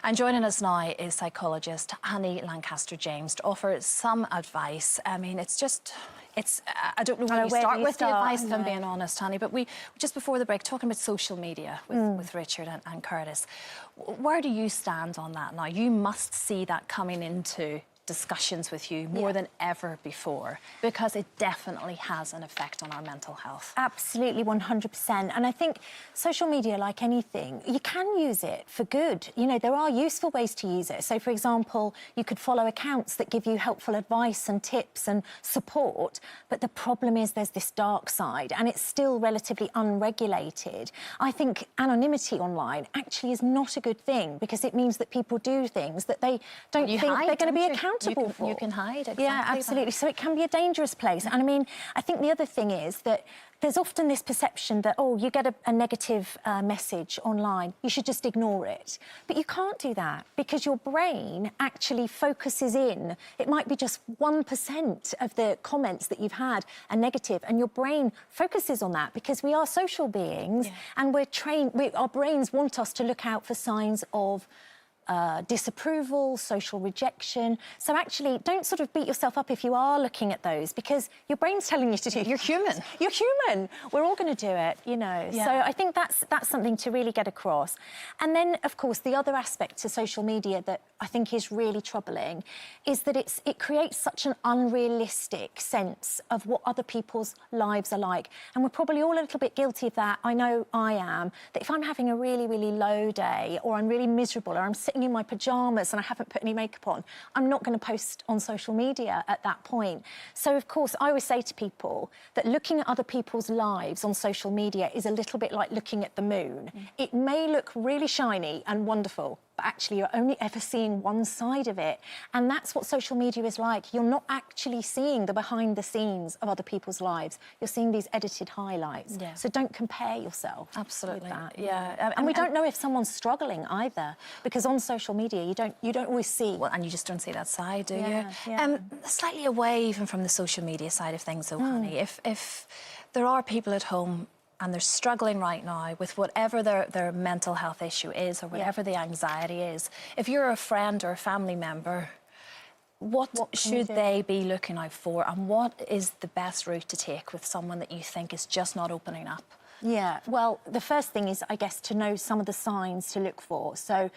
And joining us now is psychologist Honey Langcaster-James to offer some advice. I mean, I don't know where you start with the advice, if I'm being honest, Honey, but we, just before the break, talking about social media with Richard and Curtis. Where do you stand on that now? You must see that coming into discussions with you more than ever before, because it definitely has an effect on our mental health. Absolutely, 100%. And I think social media, like anything, you can use it for good. You know, there are useful ways to use it. So, for example, you could follow accounts that give you helpful advice and tips and support, but the problem is there's this dark side, and it's still relatively unregulated. I think anonymity online actually is not a good thing, because it means that people do things that they don't think they're going to be accountable. You can hide, exactly. Yeah, absolutely. So it can be a dangerous place. And I mean, I think the other thing is that there's often this perception that, oh, you get a negative message online, you should just ignore it. But you can't do that, because your brain actually focuses in. It might be just 1% of the comments that you've had are negative, and your brain focuses on that because we are social beings, and we're trained, our brains want us to look out for signs of disapproval, social rejection. So actually, don't sort of beat yourself up if you are looking at those, because your brain's telling you to do it. You're human. You're human. We're all going to do it, you know. Yeah. So I think that's something to really get across. And then, of course, the other aspect to social media that I think is really troubling is that it creates such an unrealistic sense of what other people's lives are like. And we're probably all a little bit guilty of that. I know I am. That if I'm having a really, really low day, or I'm really miserable, or I'm sitting in my pyjamas and I haven't put any makeup on, I'm not going to post on social media at that point. So, of course, I always say to people that looking at other people's lives on social media is a little bit like looking at the moon. It may look really shiny and wonderful, but actually you're only ever seeing one side of it. And that's what social media is like. You're not actually seeing the behind the scenes of other people's lives. You're seeing these edited highlights. Yeah. So don't compare yourself. Absolutely. With that. Yeah. And we don't know if someone's struggling either, because on social media you don't always see. Well, and you just don't see that side, do you? Yeah. Slightly away even from the social media side of things, though, Honey, if there are people at home and they're struggling right now with whatever their mental health issue is, or whatever the anxiety is, if you're a friend or a family member, what should they be looking out for, and what is the best route to take with someone that you think is just not opening up? Yeah, well, the first thing is, I guess, to know some of the signs to look for. So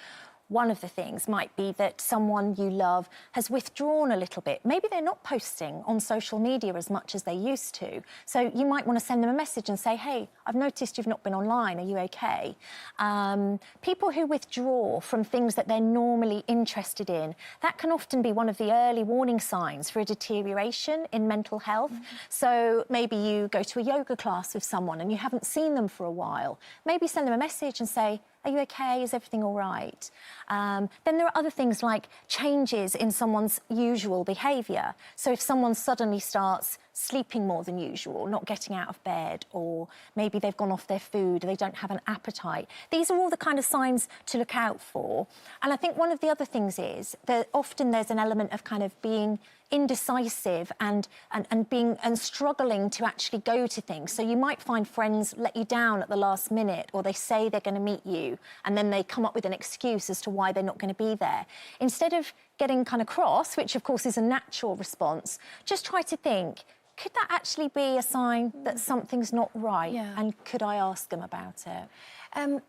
one of the things might be that someone you love has withdrawn a little bit. Maybe they're not posting on social media as much as they used to. So you might want to send them a message and say, hey, I've noticed you've not been online. Are you okay? People who withdraw from things that they're normally interested in, that can often be one of the early warning signs for a deterioration in mental health. So maybe you go to a yoga class with someone and you haven't seen them for a while. Maybe send them a message and say, are you okay? Is everything all right? Then there are other things like changes in someone's usual behaviour. So if someone suddenly starts sleeping more than usual, not getting out of bed, or maybe they've gone off their food, or they don't have an appetite. These are all the kind of signs to look out for. And I think one of the other things is that often there's an element of kind of being indecisive and struggling to actually go to things. So you might find friends let you down at the last minute, or they say they're going to meet you and then they come up with an excuse as to why they're not going to be there. Instead of getting kind of cross, which of course is a natural response, just try to think, could that actually be a sign that something's not right? Yeah. And could I ask them about it?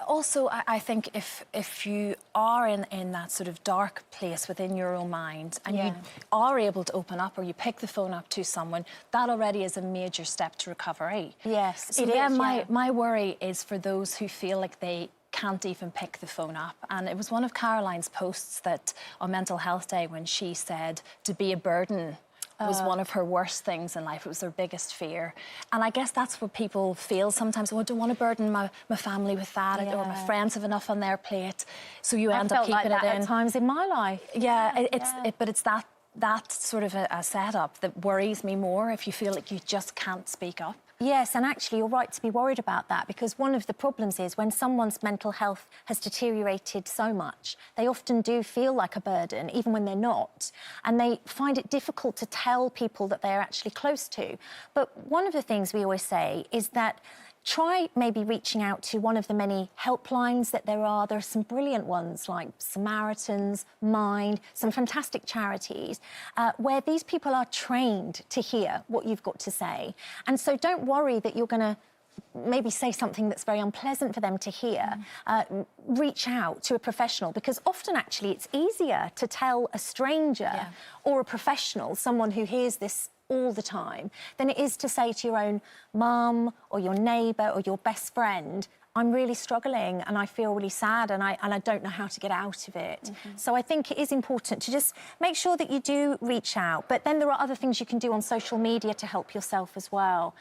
Also, I think if you are in that sort of dark place within your own mind, and you are able to open up, or you pick the phone up to someone, that already is a major step to recovery. Yes, so then my worry is for those who feel like they can't even pick the phone up. And it was one of Caroline's posts that on Mental Health Day, when she said to be a burden was one of her worst things in life. It was their biggest fear. And I guess that's what people feel sometimes. Oh, I don't want to burden my family with that, or my friends have enough on their plate. So you end up keeping it in. At times in my life. Yeah, but it's that sort of a setup that worries me more, if you feel like you just can't speak up. Yes, and actually you're right to be worried about that, because one of the problems is when someone's mental health has deteriorated so much, they often do feel like a burden, even when they're not, and they find it difficult to tell people that they're actually close to. But one of the things we always say is that try maybe reaching out to one of the many helplines that there are. There are some brilliant ones like Samaritans, Mind, some fantastic charities where these people are trained to hear what you've got to say. And so don't worry that you're going to maybe say something that's very unpleasant for them to hear. Reach out to a professional, because often actually it's easier to tell a stranger or a professional, someone who hears this all the time, than it is to say to your own mum or your neighbour or your best friend, I'm really struggling and I feel really sad and I don't know how to get out of it. So I think it is important to just make sure that you do reach out. But then there are other things you can do on social media to help yourself as well.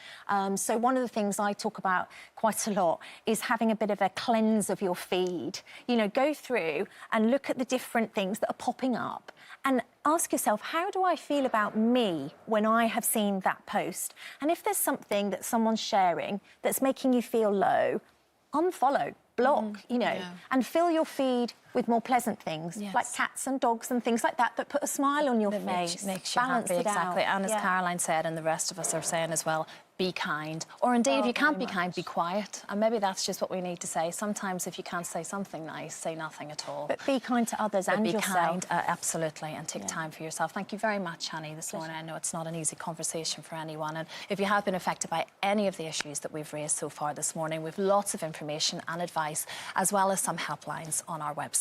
So one of the things I talk about quite a lot is having a bit of a cleanse of your feed. You know, go through and look at the different things that are popping up and ask yourself, how do I feel about me when I have seen that post? And if there's something that someone's sharing that's making you feel low, unfollow, block, you know, and fill your feed with more pleasant things, like cats and dogs and things like that, that put a smile on your face. Makes you happy, exactly. And as Caroline said, and the rest of us are saying as well, be kind. Or indeed, if you can't be kind, be quiet. And maybe that's just what we need to say. Sometimes if you can't say something nice, say nothing at all. But be kind to others and yourself. Be kind, absolutely, and take time for yourself. Thank you very much, Honey, this morning. I know it's not an easy conversation for anyone. And if you have been affected by any of the issues that we've raised so far this morning, we've lots of information and advice, as well as some helplines on our website.